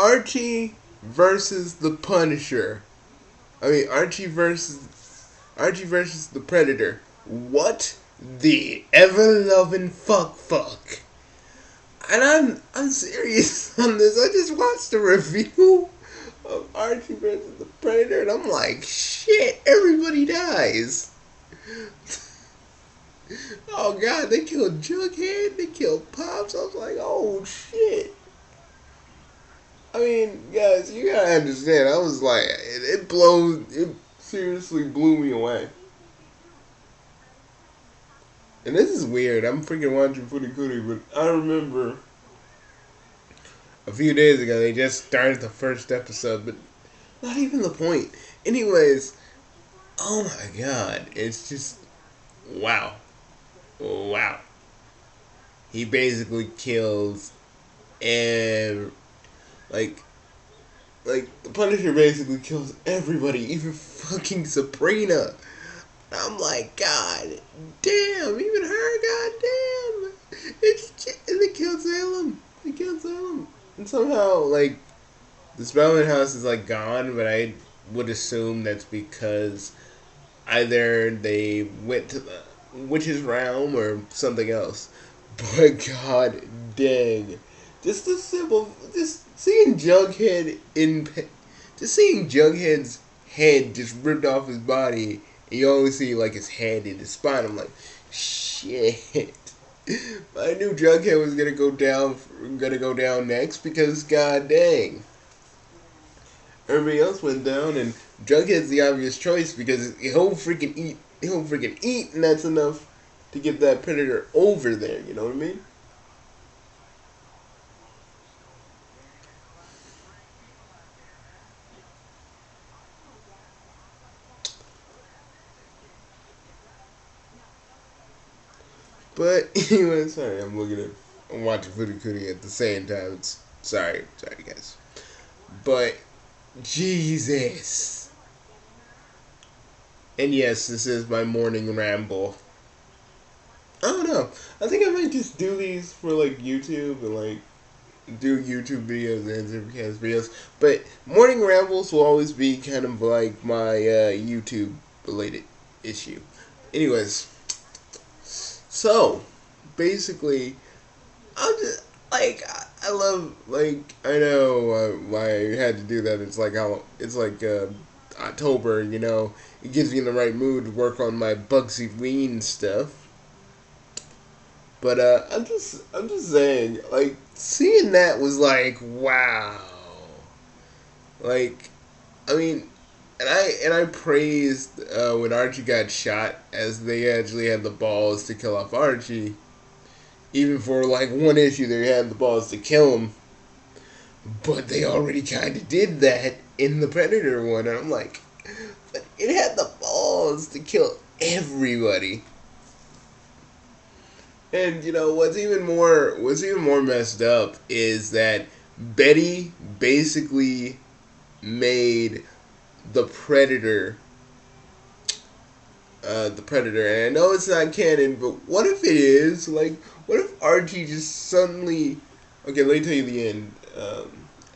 Archie versus the Punisher. I mean Archie versus the Predator. What the ever loving fuck? And I'm serious on this. I just watched a review of Archie versus the Predator, and I'm like, shit, everybody dies. Oh god, they killed Jughead, they killed Pops. I was like, oh shit. I mean, guys, you gotta understand. I was like, it seriously blew me away. And this is weird. I'm freaking watching Footy Cootie, but I remember a few days ago they just started the first episode, but not even the point. Anyways, oh my god, it's just wow, wow. He basically kills every like the Punisher basically kills everybody, even fucking Sabrina. I'm like, God damn, even her, God damn. And they killed Salem. They killed Salem. And somehow, like, the Spellman house is, like, gone, but I would assume that's because either they went to the witch's realm or something else. But god dang. Just the simple, just seeing seeing Jughead's head just ripped off his body, and you only see like his head and his spine. I'm like, shit. I knew Jughead was gonna go down next because god dang. Everybody else went down, and Jughead's the obvious choice because he'll freaking eat, and that's enough to get that Predator over there. You know what I mean? But anyway, sorry, I'm watching Footy Cootie at the same time. Sorry guys. But Jesus. And yes, this is my morning ramble. I don't know. I think I might just do these for like YouTube and like do YouTube videos and Zipcast videos. But morning rambles will always be kind of like my YouTube related issue. Anyways, so basically, I'm just like I love like I know why I had to do that. It's like how it's like October. You know, it gives me in the right mood to work on my Bugsy Ween stuff. But I'm just saying, like seeing that was like wow, like I mean, and I praised when Archie got shot as they actually had the balls to kill off Archie. Even for like one issue, they had the balls to kill him, but they already kind of did that in the Predator one. And I'm like, but it had the balls to kill everybody. And you know what's even more messed up is that Betty basically made the Predator the Predator. And I know it's not canon, but what if it is? Like, what if Archie just suddenly? Okay, let me tell you the end.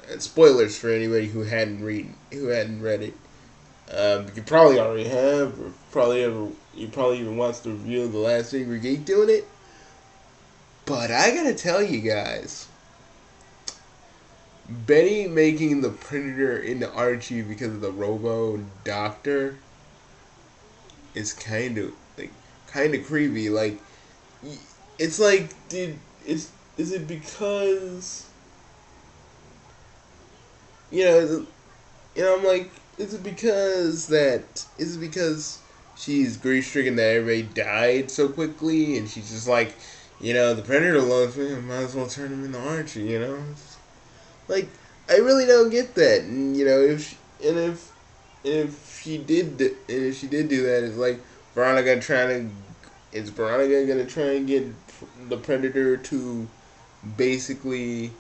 And spoilers for anybody who hadn't read it. You probably already have, or you probably even watched the review of the Last Angry Geek doing it. But I gotta tell you guys, Betty making the Predator into Archie because of the Robo Doctor is kind of creepy. Like, it's like, is it because you know I'm like, is it because she's grief stricken that everybody died so quickly, and she's just like, the Predator loves me, I might as well turn him into Archie, Like, I really don't get that, and if she did do that, it's like is Veronica gonna try and get the Predator to basically,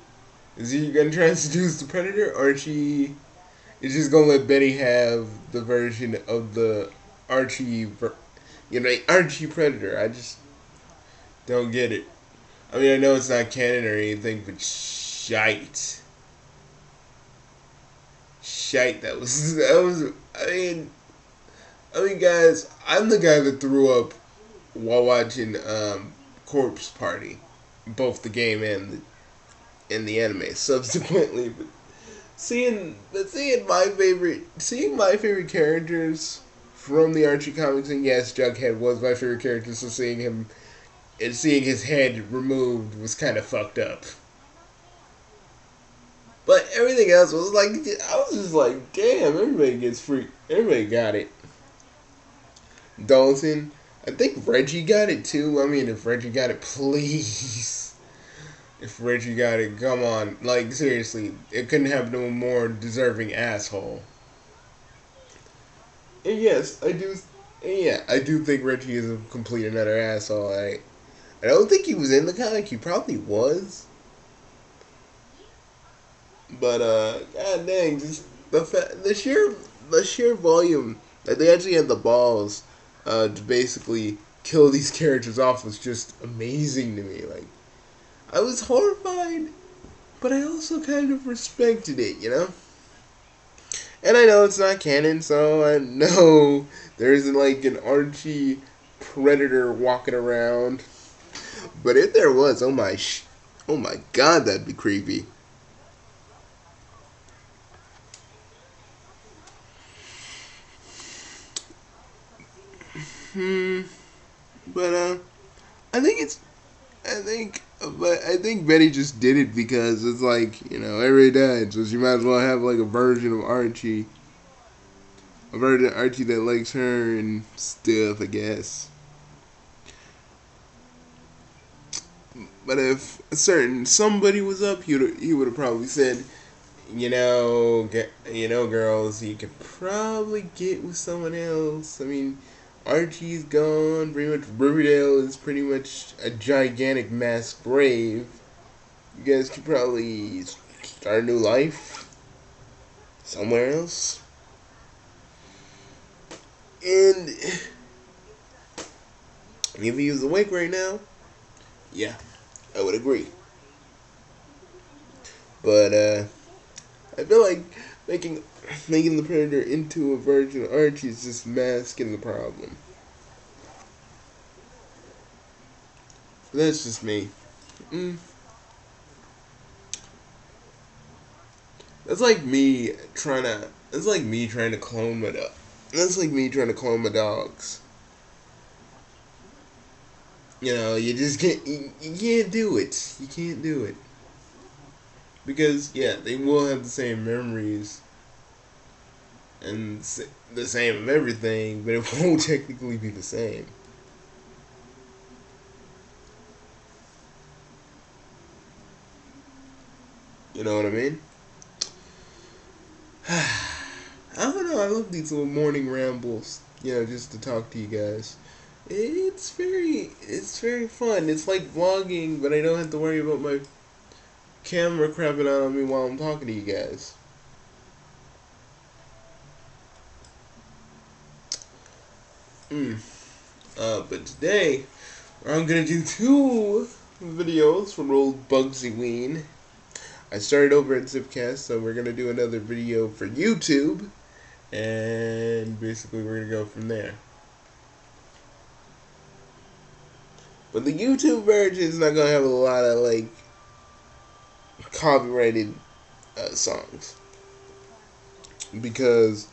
is he gonna try and seduce the Predator, or is just gonna let Betty have the version of the Archie, Archie Predator? I just don't get it. I mean, I know it's not canon or anything, but shite. shite that was. That was. I mean, guys, I'm the guy that threw up while watching Corpse Party, both the game and the anime. Subsequently, but seeing my favorite characters from the Archie comics, and yes, Jughead was my favorite character. So seeing him and seeing his head removed was kind of fucked up. But everything else was like, I was just like, damn, everybody gets free. Everybody got it. Dalton, I think Reggie got it too. I mean, if Reggie got it, please. If Reggie got it, come on. Like, seriously, it couldn't have no more deserving asshole. And yes, I do. And yeah, I do think Reggie is a complete another asshole. I don't think he was in the comic. He probably was. But god dang, just the sheer volume that they actually had the balls to basically kill these characters off was just amazing to me. Like, I was horrified, but I also kind of respected it, you know? And I know it's not canon, so I know there isn't like an Archie predator walking around. But if there was, oh my god, that'd be creepy. But I think it's I think Betty just did it because it's like, everybody died, so she might as well have like a version of Archie. A version of Archie that likes her and stuff, I guess. But if a certain somebody was up, he would have probably said, girls, you could probably get with someone else. I mean, Archie's gone. Pretty much, Riverdale is pretty much a gigantic mass grave. You guys could probably start a new life somewhere else. And if he was awake right now, yeah, I would agree. But I feel like making the Predator into a version of Archie is just masking the problem. But that's just me. That's like me trying to. That's like me trying to clone my dog. That's like me trying to clone my dogs. You just can't. You can't do it. You can't do it. Because yeah, they will have the same memories and the same of everything, but it won't technically be the same. You know what I mean? I don't know. I love these little morning rambles. Just to talk to you guys. It's very fun. It's like vlogging, but I don't have to worry about my camera crapping out on me while I'm talking to you guys. But today I'm gonna do 2 videos from old Bugsy Ween. I started over at Zipcast, so we're gonna do another video for YouTube, and basically we're gonna go from there. But the YouTube version is not gonna have a lot of like copyrighted songs, because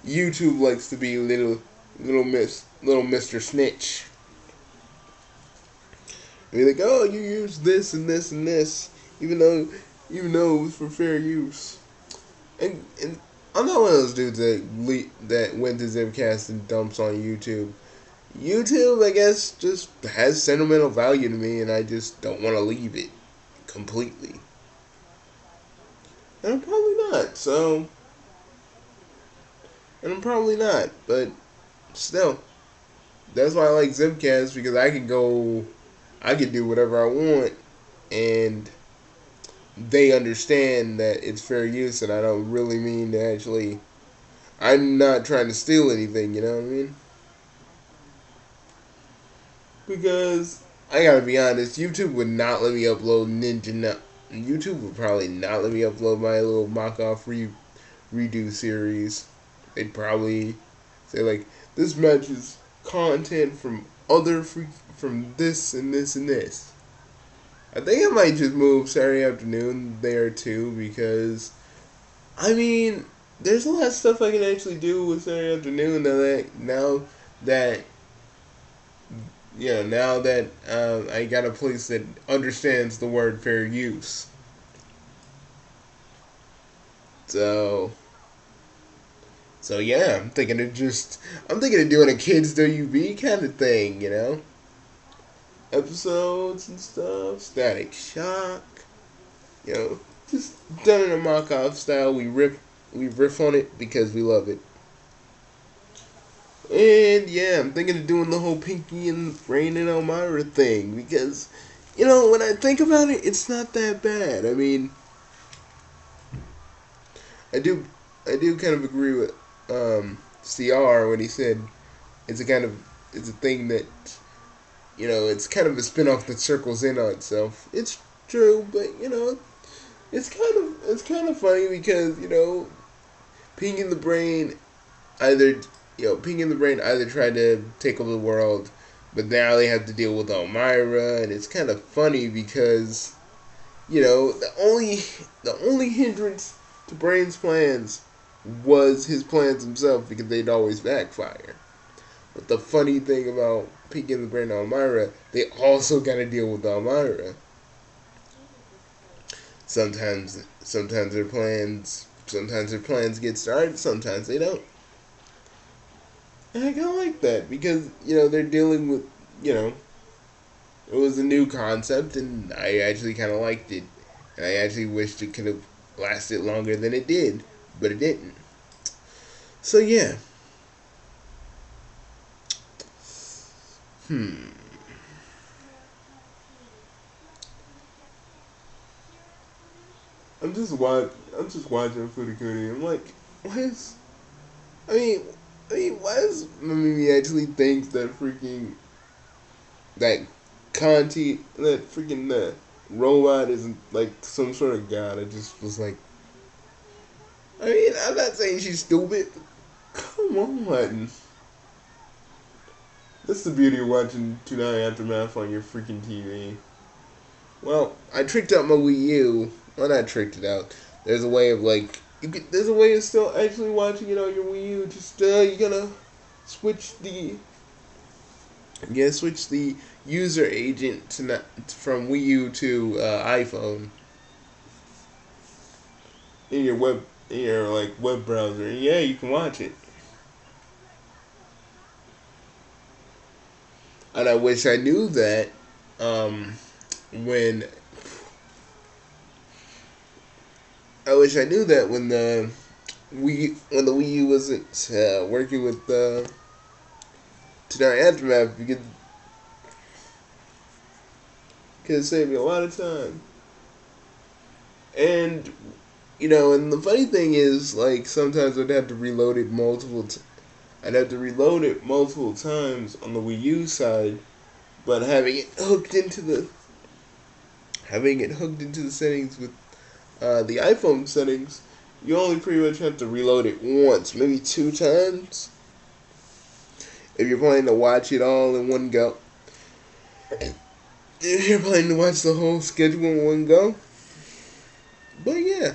YouTube likes to be little Mr. Snitch. Be like, oh, you use this and this and this, even though it was for fair use. And I'm not one of those dudes that went to Zipcast and dumps on YouTube. YouTube, I guess, just has sentimental value to me, and I just don't want to leave it completely. And I'm probably not, but still. That's why I like Zipcast, because I can do whatever I want, and they understand that it's fair use, and I don't really mean to actually, I'm not trying to steal anything, you know what I mean? Because, I gotta be honest, YouTube would not let me upload YouTube would probably not let me upload my little mock-off redo series, they'd probably say like, this matches content from from this and this and this. I think I might just move Saturday afternoon there too, because I mean, there's a lot of stuff I can actually do with Saturday afternoon that now that I got a place that understands the word fair use. So yeah, I'm thinking of doing a kids WB kind of thing, episodes and stuff, Static Shock, just done in a mock-off style. We riff on it because we love it. And yeah, I'm thinking of doing the whole Pinky and Rain and Elmira thing because, when I think about it, it's not that bad. I mean, I do, I do kind of agree with CR when he said it's it's a thing that, it's kind of a spin-off that circles in on itself. It's true, but it's kind of funny because Pink in the Brain either Pink in the Brain either tried to take over the world, but now they have to deal with Elmira, and it's kind of funny because the only hindrance to Brain's plans was his plans himself because they'd always backfire. But the funny thing about Pink in the Brain and Elmira, they also got to deal with Elmira. Sometimes their plans get started, sometimes they don't. And I kind of like that because, they're dealing with, it was a new concept and I actually kind of liked it. And I actually wished it could have lasted longer than it did, but it didn't. So yeah. I'm just watching Furikuri. I'm like, why is I mean why does Mamimi actually think that freaking robot isn't like some sort of god? I just was like, I mean, I'm not saying she's stupid, but come on. That's the beauty of watching Tonight Aftermath on your freaking TV. Well, I tricked out my Wii U. Well, not tricked it out. There's a way of there's a way of still actually watching it on your Wii U. Just you gotta switch the user agent from Wii U to iPhone in your web browser. And yeah, you can watch it. And I wish I knew that when when the Wii U wasn't working with Tonight Aftermath, because could have saved me a lot of time. And and the funny thing is, like, sometimes I'd have to reload it multiple times on the Wii U side, but having it hooked into the settings with the iPhone settings, you only pretty much have to reload it once, maybe 2 times, if you're planning to watch it all in one go. If you're planning to watch the whole schedule in one go. But yeah.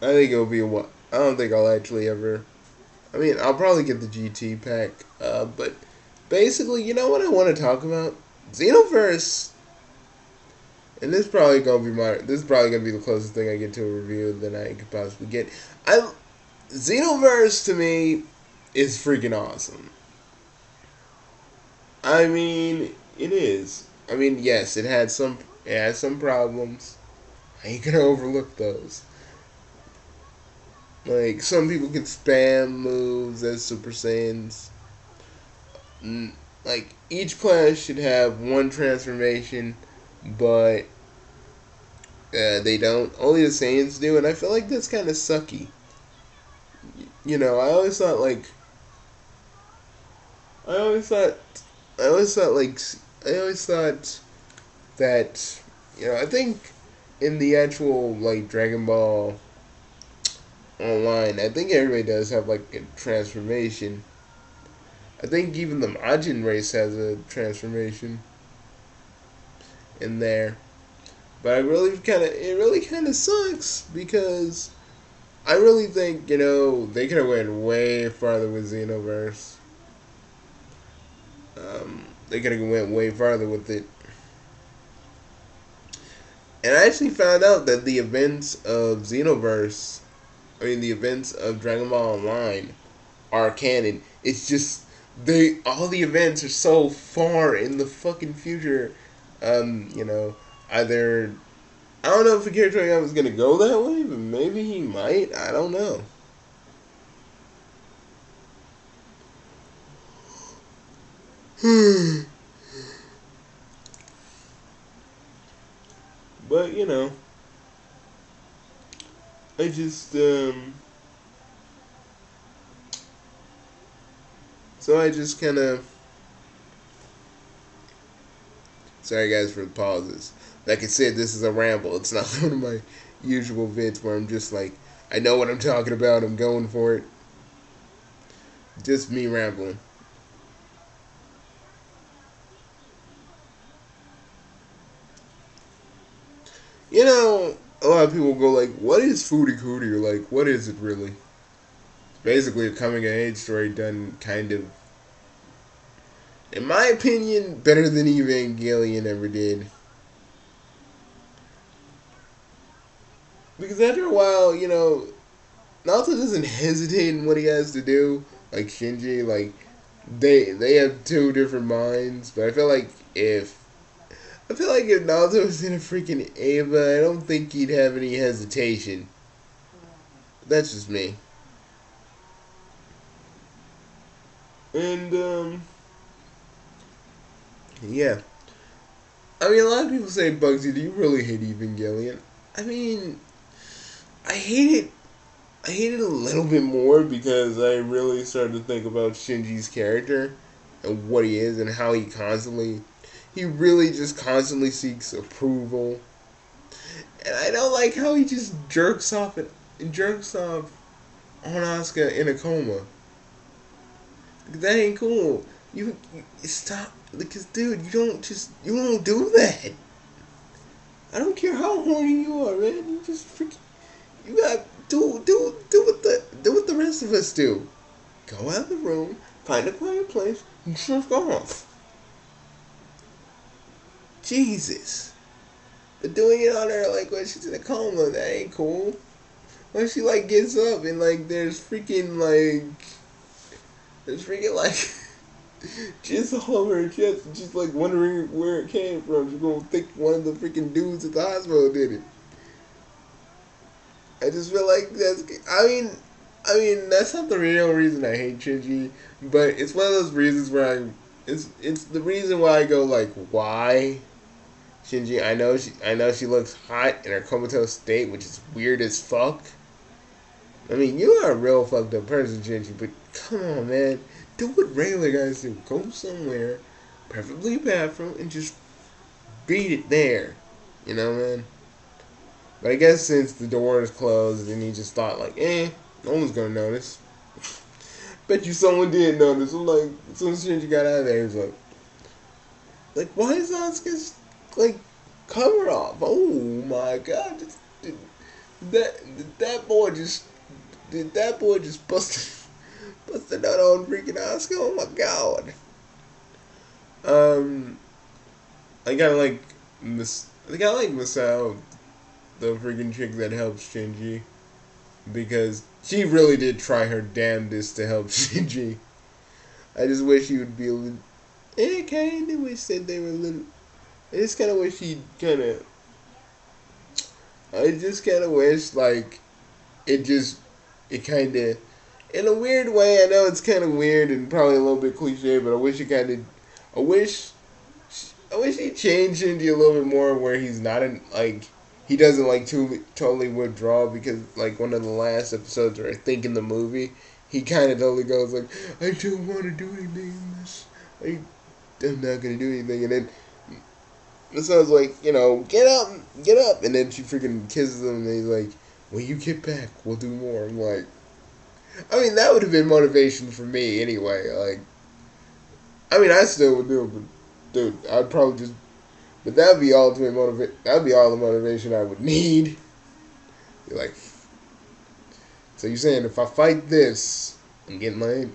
I think it'll be a while. I don't think I'll actually ever. I mean, I'll probably get the GT pack. But basically, you know what I want to talk about? Xenoverse. And this is probably gonna be the closest thing I get to a review that I could possibly get. Xenoverse to me is freaking awesome. I mean, it is. I mean, yes, it has some problems. I ain't gonna overlook those. Like, some people can spam moves as Super Saiyans. Like, each class should have one transformation, but they don't. Only the Saiyans do, and I feel like that's kind of sucky. I always thought that I think in the actual like Dragon Ball online, I think everybody does have like a transformation. I think even the Majin race has a transformation in there. But it really kind of sucks because I really think they could have went way farther with Xenoverse. They could have went way farther with it. And I actually found out that the events of Xenoverse, the events of Dragon Ball Online are canon. It's just all the events are so far in the fucking future. Either I don't know if Akira Toriyama is gonna go that way, but maybe he might. I don't know. But I just so I just kind of sorry guys for the pauses. Like I said, this is a ramble. It's not one of my usual vids where I'm just like I know what I'm talking about. I'm going for it. Just me rambling. A lot of people go like, "What is Foodie Cootie?" Or like, "What is it really?" It's basically a coming of age story done kind of, in my opinion, better than Evangelion ever did. Because after a while, Naruto doesn't hesitate in what he has to do. Like Shinji, like they have two different minds. But I feel like if Naruto was in a freaking Ava, I don't think he'd have any hesitation. That's just me. And yeah. A lot of people say, Bugsy, do you really hate Evangelion? I mean, I hate it. I hate it a little bit more because I really started to think about Shinji's character and what he is and how he really just constantly seeks approval. And I don't like how he just jerks off on Asuka in a coma. That ain't cool. You stop because dude, you don't do that. I don't care how horny you are, man. You just freaking you got do what the rest of us do. Go out of the room, find a quiet place, and jerk off. Jesus. But doing it on her like when she's in a coma, that ain't cool. When she like gets up and like there's freaking like just all over her chest and she's like wondering where it came from. She's gonna think one of the freaking dudes at the hospital did it. I just feel like that's not the real reason I hate Shinji, but it's one of those reasons where it's the reason why I go like, why Shinji? I know she looks hot in her comatose state, which is weird as fuck. You are a real fucked up person, Shinji, but come on, man. Do what regular guys do. Go somewhere, preferably a bathroom, and just beat it there. Man. But I guess since the door is closed, and he just thought like, no one's gonna notice. Bet you someone did notice. I'm like, as soon as Shinji got out of there, he was why is Asuka's like cover off? Oh my god! That boy just busted busted out on freaking Asuka? Oh my god! Um, I got like Misao, the freaking chick that helps Shinji, because she really did try her damnedest to help Shinji. I just wish he would be a little. I kind of wish that they were a little. I just kind of wish he kind of. I just kind of wish like it just it kind of in a weird way. I know it's kind of weird and probably a little bit cliche, but I wish it kind of. I wish. I wish he changed Shinji a little bit more where he's not in like he doesn't like totally withdraw, because like one of the last episodes, or I think in the movie, he kind of totally goes like, I don't want to do anything. I'm not gonna do anything, and then Misao's like, get up, and then she freaking kisses him, and he's like, when you get back, we'll do more. I'm like, I mean, that would have been motivation for me anyway. Like, I mean, I still would do it, but dude, I'd probably just, but that'd be ultimate motivate. That'd be all the motivation I would need. Be like, so you're saying if I fight this and get my,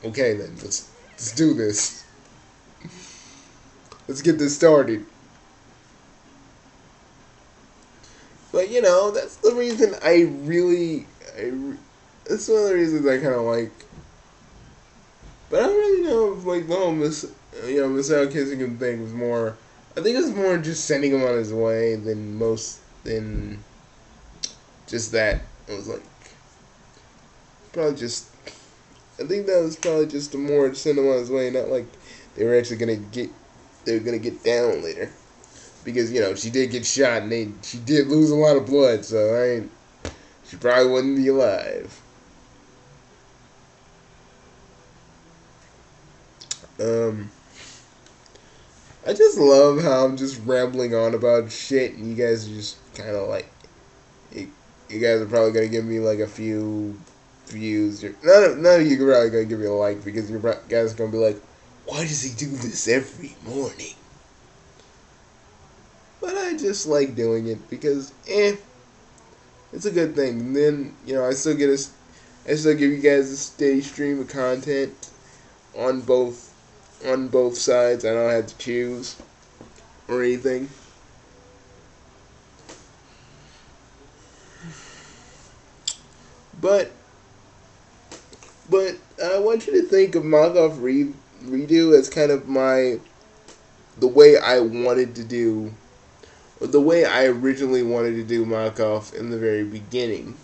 okay then, let's do this. Let's get this started. But that's the reason that's one of the reasons I kind of like. But I don't really know if like the whole Misao kissing him thing was more. I think it was more just sending him on his way than just that. It was like probably just. I think that was probably just a more to send him on his way, not like they were actually they were gonna get down later. Because she did get shot and she did lose a lot of blood, so she probably wouldn't be alive. I just love how I'm just rambling on about shit, and you guys are just kind of like, you guys are probably gonna give me like a few views. None of you are probably gonna give me a like because you guys are gonna be like, why does he do this every morning? But I just like doing it because, it's a good thing. And then I still give you guys a steady stream of content on both sides. I don't have to choose or anything. But I want you to think of Markov redo as kind of the way I wanted to do, or the way I originally wanted to do Markov in the very beginning.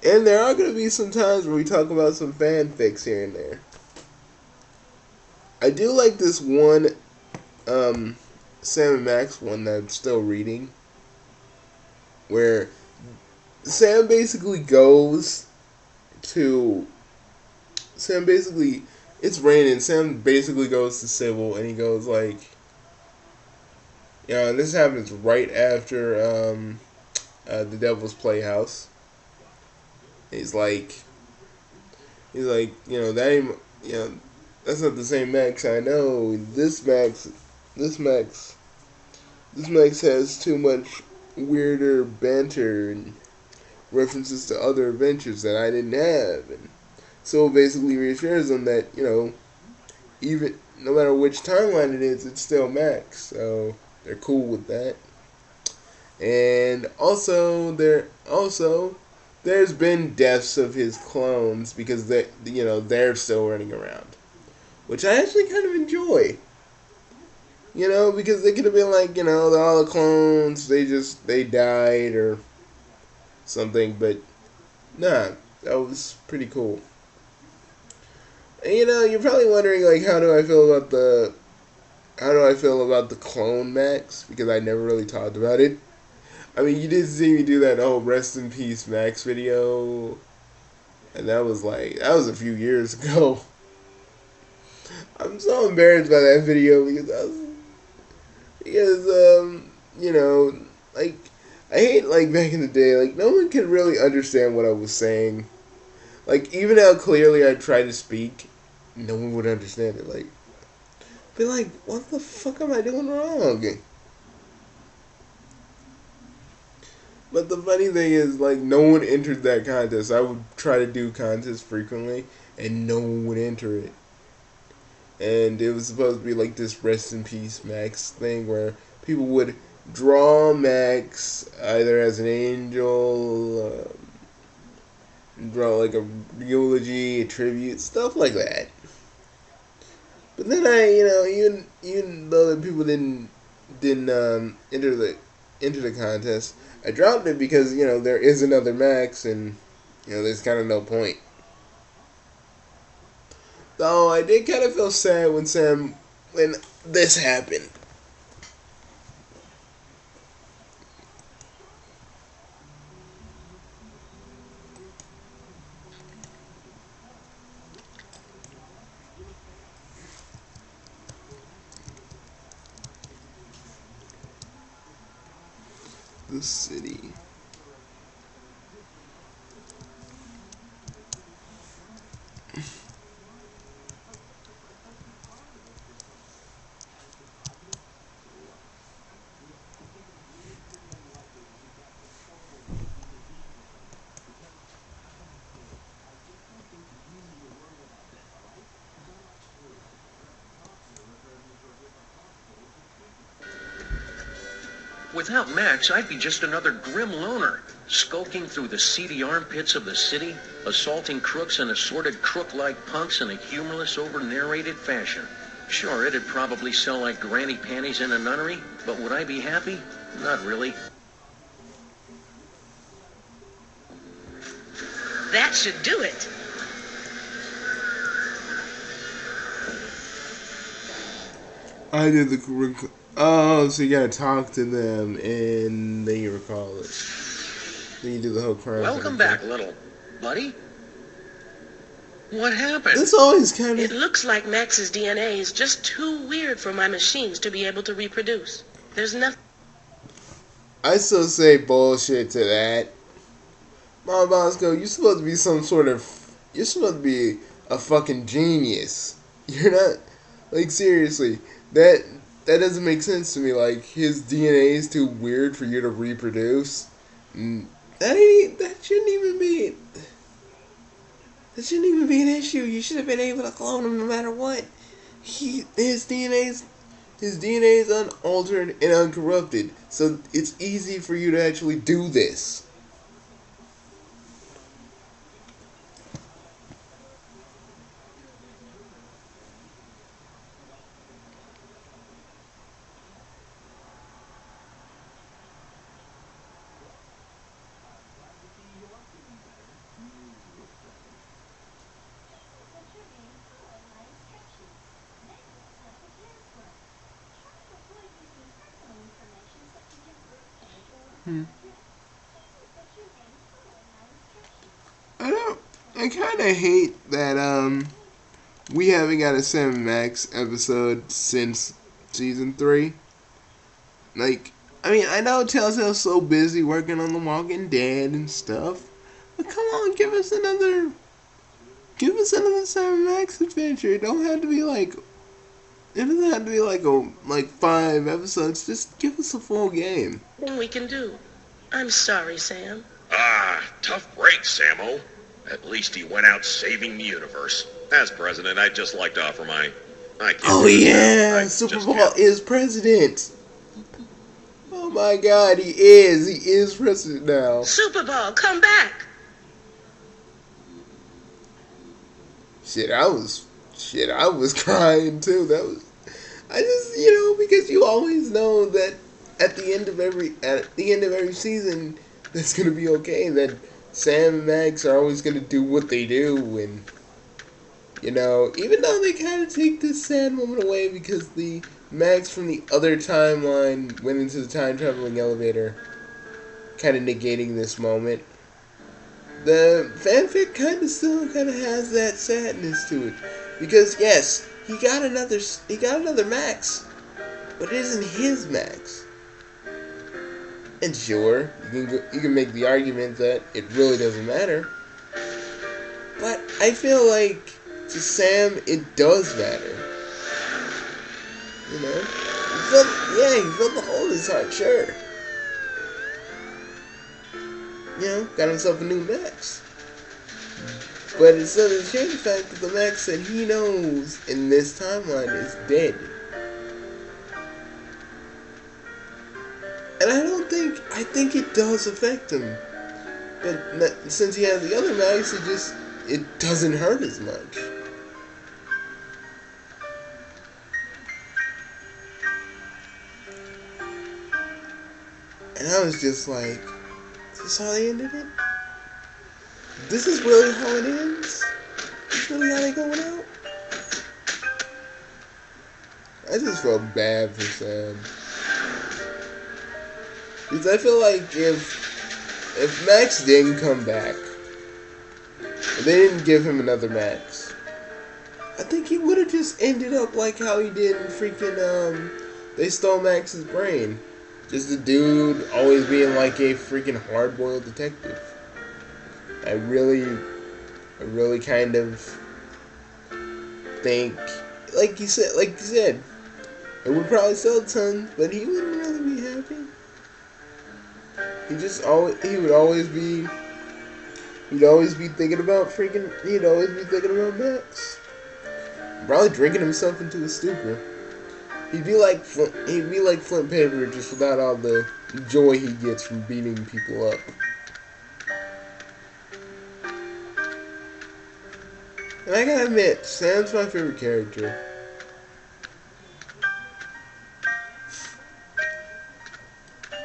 And there are going to be some times where we talk about some fanfics here and there. I do like this one Sam and Max one that I'm still reading, where Sam basically it's raining. Sam basically goes to Sybil and he goes like, and this happens right after the Devil's Playhouse. He's like, that ain't, that's not the same Max I know. This Max has too much weirder banter and references to other adventures that I didn't have. And so basically reassures them that, even no matter which timeline it is, it's still Max. So they're cool with that. And there's been deaths of his clones because they're still running around, which I actually kind of enjoy. Because they could have been like, all the clones, they died or something, but nah, that was pretty cool. And you're probably wondering like, how do I feel about the clone Max? Because I never really talked about it. I mean, you did see me do that whole Rest in Peace Max video, and that was a few years ago. I'm so embarrassed by that video like, I hate, like, back in the day, like, no one could really understand what I was saying. Like, even how clearly I tried to speak, no one would understand it. Like, be like, what the fuck am I doing wrong? But the funny thing is, like, no one entered that contest. I would try to do contests frequently, and no one would enter it. And it was supposed to be like this Rest in Peace Max thing where people would draw Max either as an angel, draw like a eulogy, a tribute, stuff like that. But then even though the people didn't enter the contest, I dropped it because there is another Max and there's kind of no point. Though I did kind of feel sad when this happened. the city. Without Max, I'd be just another grim loner, skulking through the seedy armpits of the city, assaulting crooks and assorted crook-like punks in a humorless, over-narrated fashion. Sure, it'd probably sell like granny panties in a nunnery, but would I be happy? Not really. That should do it. I did the... Oh, so you gotta talk to them, and then you recall it. Then you do the whole crime. Welcome back, little buddy. What happened? This always kind of... It looks like Max's DNA is just too weird for my machines to be able to reproduce. There's nothing... I still say bullshit to that. Mom Bosco, you're supposed to be some sort of... You're supposed to be a fucking genius. You're not... Like, seriously. That doesn't make sense to me. Like, his DNA is too weird for you to reproduce. That shouldn't even be... That shouldn't even be an issue. You should have been able to clone him no matter what. His DNA is unaltered and uncorrupted. So it's easy for you to actually do this. I kind of hate that we haven't got a Sam Max episode since season 3. Like, I mean, I know Telltale's so busy working on The Walking Dead and stuff, but come on, give us another Sam Max adventure. It doesn't have to be like 5 episodes. Just give us a full game. Nothing we can do. I'm sorry, Sam. Tough break, Sammo. At least he went out saving the universe. As president, I'd just like to offer my... Oh yeah, Superball is president. Oh my God, he is president now. Superball, come back. I was crying too. Because you always know that at the end of every season, that's gonna be okay. That Sam and Max are always gonna do what they do, and even though they kind of take this sad moment away because the Max from the other timeline went into the time traveling elevator, kind of negating this moment. The fanfic still has that sadness to it, because yes, he got another Max, but it isn't his Max. And sure, you can make the argument that it really doesn't matter, but I feel like to Sam it does matter. He felt the hole in his heart, sure. Got himself a new Max. But it still doesn't change the fact that the Max that he knows in this timeline is dead. And I think it does affect him. But since he has the other Max, it doesn't hurt as much. And I was just like, is this how they ended it? This is really how it ends? This is really how they going out? I just felt bad for Sam. Because I feel like if Max didn't come back, if they didn't give him another Max, I think he would have just ended up like how he did in freaking, they stole Max's brain. Just a dude always being like a freaking hard-boiled detective. I really kind of think, like you said, it would probably sell tons, but he wouldn't really be happy. He'd always be thinking about Max. Probably drinking himself into a stupor. He'd be like Flint Paper, just without all the joy he gets from beating people up. And I gotta admit, Sam's my favorite character.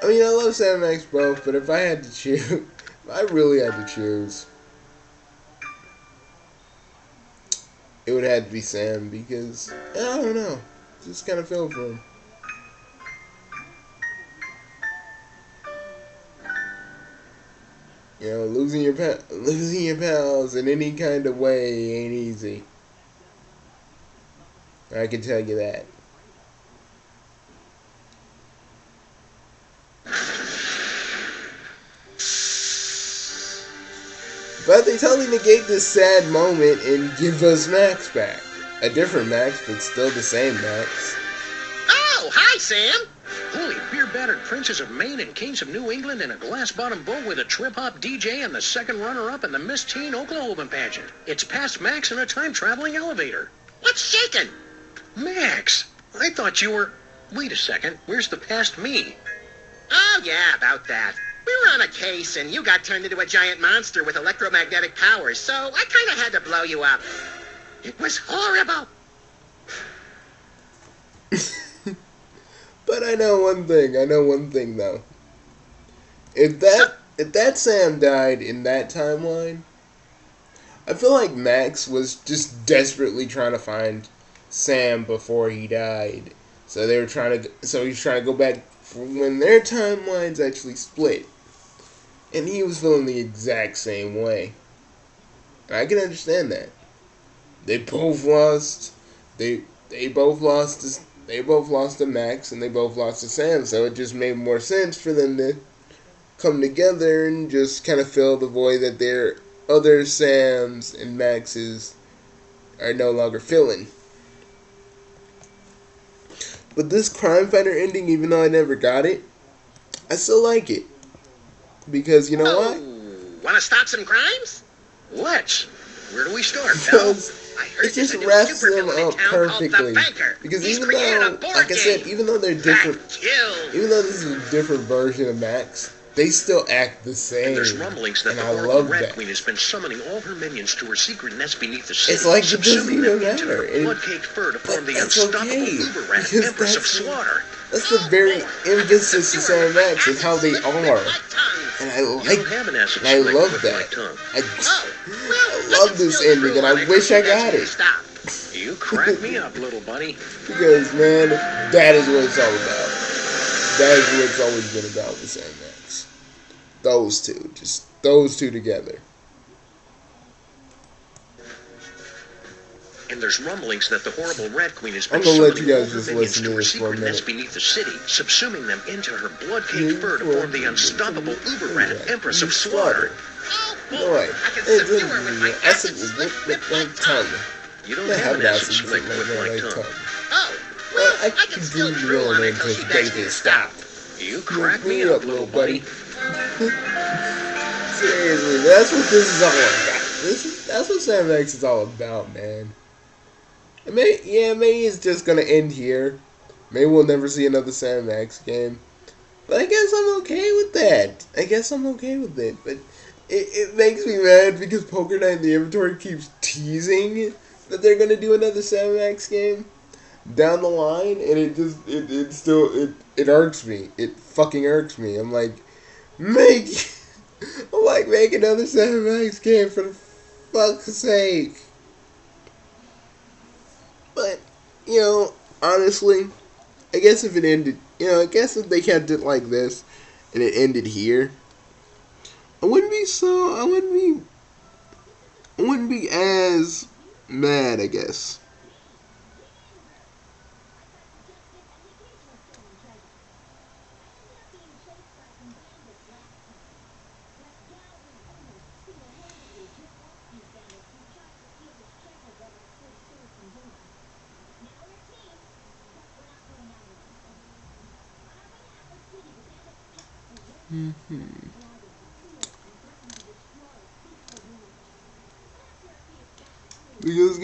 I mean, I love Sam and Max both, but if I had to choose, if I really had to choose, it would have to be Sam because, I don't know, just kind of feel for him. You know, losing your pals in any kind of way ain't easy. I can tell you that. But they totally negate this sad moment and give us Max back. A different Max, but still the same Max. Oh, hi, Sam. Holy beer-battered princes of Maine and kings of New England in a glass-bottom boat with a trip-hop DJ and the second runner-up in the Miss Teen Oklahoma pageant. It's past Max in a time-traveling elevator. What's shaking? Max, I thought you were... Wait a second, where's the past me? Oh, yeah, about that. We were on a case, and you got turned into a giant monster with electromagnetic powers, so I kind of had to blow you up. It was horrible. But I know one thing though. If that Sam died in that timeline, I feel like Max was just desperately trying to find Sam before he died. So he's trying to go back for when their timelines actually split. And he was feeling the exact same way. I can understand that. They both lost. They both lost to Max, and they both lost to Sam. So it just made more sense for them to come together and just kind of fill the void that their other Sams and Maxes are no longer filling. But this crime fighter ending, even though I never got it, I still like it. Because you know why? Want to stop some crimes? Let's. Where do we start, pal? Because it just wraps them up perfectly. Because even though, like I said, even though they're different, even though this is a different version of Max, they still act the same. And there's rumblings that and the I horrible love Rat that. Queen has been summoning all her minions to her secret nest beneath the city. It's like it doesn't subsuming even them into matter. her blood-caked fur to form the That's unstoppable okay, uber rat, because Empress of Slaughter. That's the very emphasis of Sam Max is how they are. And I You don't have an acid and I slick love with that. my tongue. I love this ending, and I wish I got it. You crack me up, little buddy. Because, man, that is what it's all about. That is what it's always been about with Sam Max. Those two. Just those two together. And there's rumblings that the horrible Rat Queen has been I'm gonna let you summoning all guys her just minions listen to to her this for a secret nest minute. beneath the city, subsuming them into her blood-caked fur to form the unstoppable uber rat, Empress of Slaughter. Boy, it's in the acid with my tongue. You don't I have an acid acid slick with with my my tongue. Oh, Well, I can do the real until she begs me to stop. You crack me up, little buddy. Seriously, that's what this is all about. That's what Sam Max is all about, man. Maybe it's just gonna end here. Maybe we'll never see another Sam Max game. But I guess I'm okay with that. But it makes me mad because Poker Night in the Inventory keeps teasing that they're gonna do another Sam Max game down the line, and it irks me. It fucking irks me. I'm like, make another Sam Max game for the fuck's sake. But, honestly, I guess if it ended, if they kept it like this and it ended here, I wouldn't be as mad, I guess. Because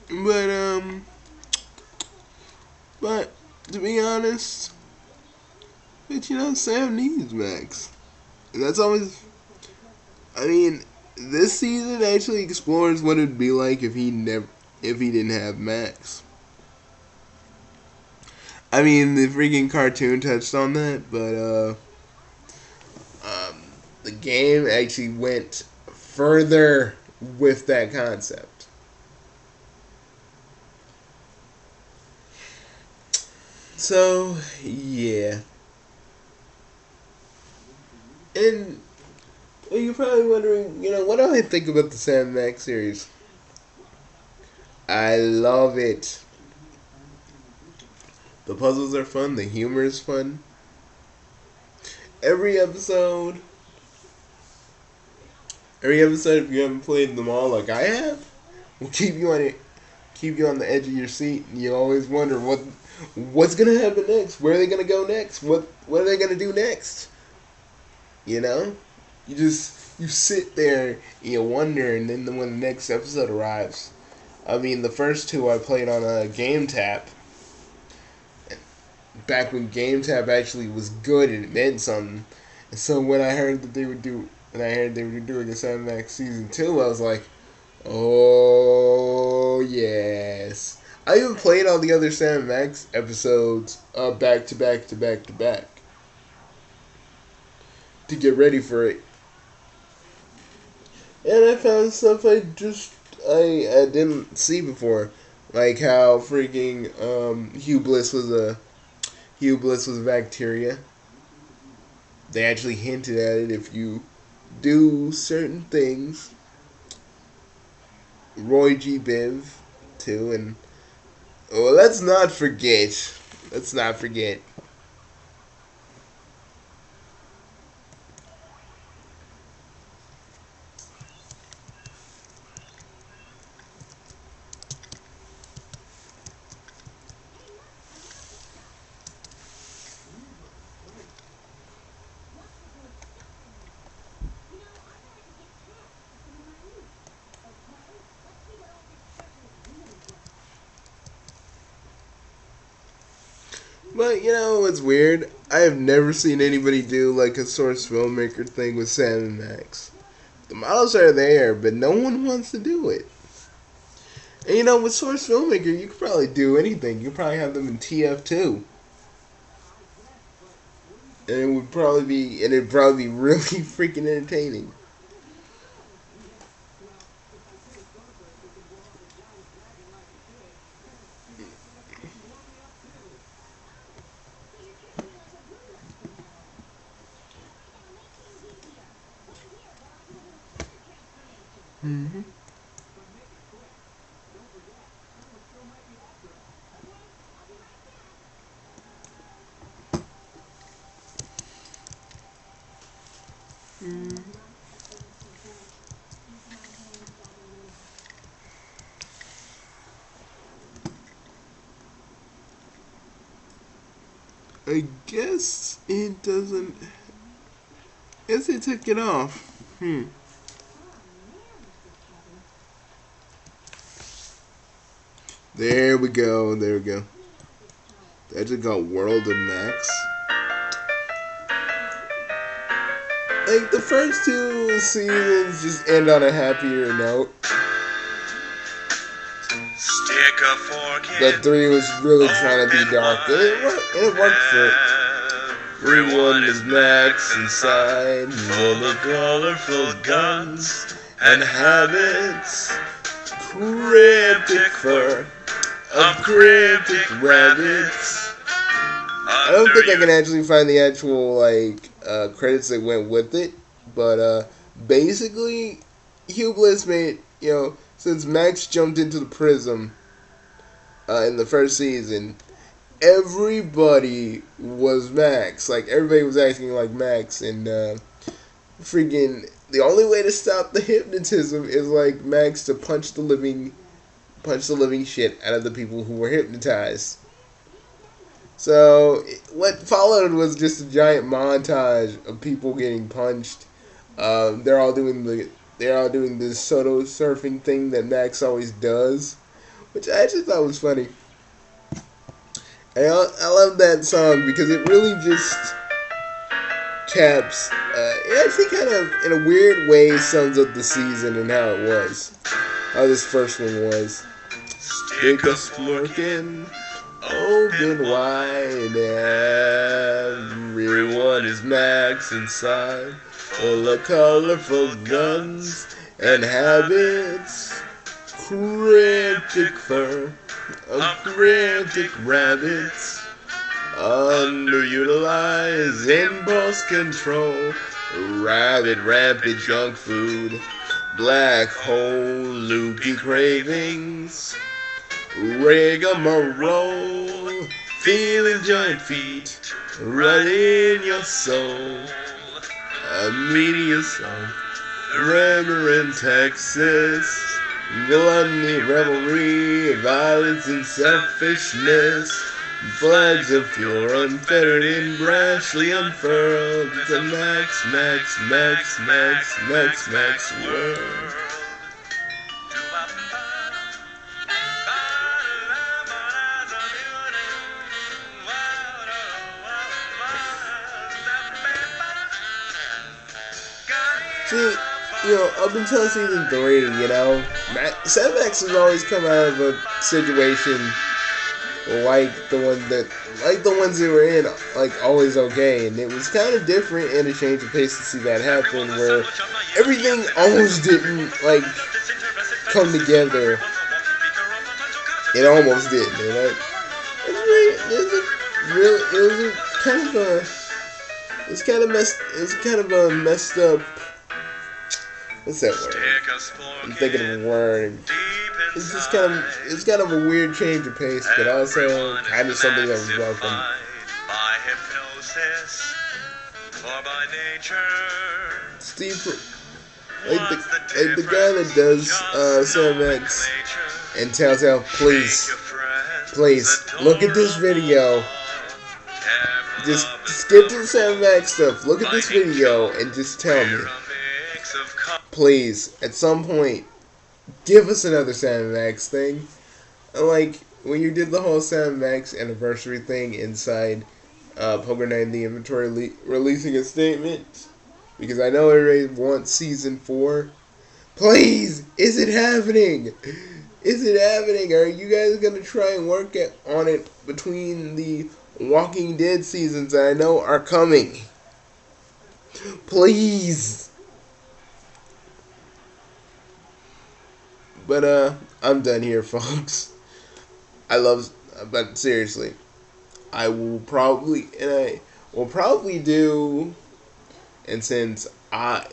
but but to be honest, but Sam needs Max. And that's always. I mean, this season actually explores what it'd be like if he didn't have Max. I mean, the freaking cartoon touched on that, but the game actually went further with that concept. So yeah, and you're probably wondering, what do I think about the Sam Max series? I love it. The puzzles are fun. The humor is fun. Every episode, if you haven't played them all like I have, will keep you on the edge of your seat, and you always wonder what's gonna happen next. Where are they gonna go next? What are they gonna do next? You sit there and you wonder, and then when the next episode arrives, I mean, the first two I played on a Game Tap. Back when Game Tap actually was good and it meant something. And so when I heard they were doing a Sam Max season 2, I was like, oh yes. I even played all the other Sam Max episodes back to back to back to back to get ready for it. And I found stuff I didn't see before, like how freaking Hugh Bliss was a bacteria. They actually hinted at it if you do certain things. Roy G. Biv too, and let's not forget. But what's weird? I have never seen anybody do like a Source Filmmaker thing with Sam and Max. The models are there, but no one wants to do it. And with Source Filmmaker, you could probably do anything. You could probably have them in TF2. And it'd probably be really freaking entertaining. Mm-hmm. I guess it doesn't. Guess they took it off. There we go. That's called World of Max. Like, the first two seasons just end on a happier note. Stick a fork in. The 3 was really trying to be dark. And it worked for it. Everyone is Max inside. Full of colorful guns and habits. Cryptic fur of cryptic rabbits. I don't think I can actually find the actual credits that went with it, but basically Hugh Bliss made, since Max jumped into the prism in the first season, everybody was Max. Like, everybody was acting like Max, and freaking the only way to stop the hypnotism is like Max to punch the living shit out of the people who were hypnotized. So what followed was just a giant montage of people getting punched. They're all doing this soto surfing thing that Max always does, which I actually thought was funny. And I love that song because it really just caps. It actually kind of, in a weird way, sums up the season and how it was. How this first one was. Stick a spork in, open wide. Everyone is Max inside, full of colorful guns and habits. Cryptic fur of cryptic rabbits. Underutilized impulse control. Rabbit rampant junk food. Black hole looky cravings. Rigmarole. Feeling giant feet right in your soul. A media song. River in Texas. Gluttony, revelry, violence and selfishness. Flags of pure, unfettered and brashly unfurled. It's a Max, Max, Max, Max, Max, Max world. See, up until season 3, Sam Max has always come out of a situation like the ones they were in, like always okay, and it was kind of different and a change of pace to see that happen, where everything almost didn't come together. It almost did, man. It's kind of a messed up. What's that word? I'm thinking of a word. It's kind of a weird change of pace, but also kind of something that was welcome. Steve, like the guy that does Sam Max and Telltale, please look at this video. Just skip to the Sam Max stuff. Look at this video and just tell me. Please, at some point, give us another Sam Max thing. Like, when you did the whole Sam Max anniversary thing inside Poker Night in the Inventory releasing a statement, because I know everybody wants Season 4. Please, is it happening? Is it happening? Are you guys going to try and work on it between the Walking Dead seasons that I know are coming? Please. But I'm done here, folks. But seriously, I will probably do, and since I'm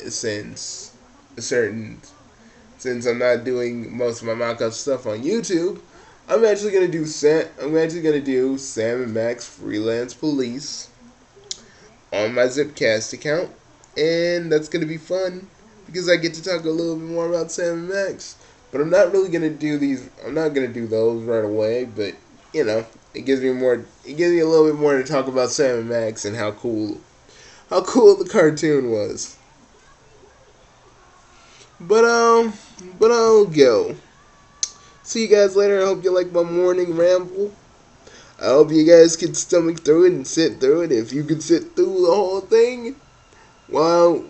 not doing most of my mock-up stuff on YouTube, I'm actually gonna do Sam and Max Freelance Police on my Zipcast account, and that's gonna be fun because I get to talk a little bit more about Sam and Max. But I'm not really gonna do these. I'm not gonna do those right away. But it gives me a little bit more to talk about Sam and Max and how cool the cartoon was. But I'll go. See you guys later. I hope you like my morning ramble. I hope you guys can stomach through it and sit through it. If you can sit through the whole thing, well,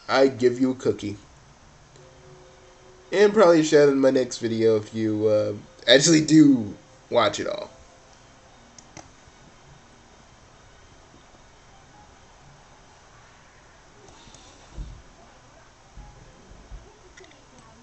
I give you a cookie. And probably a shout out in my next video if you actually do watch it all.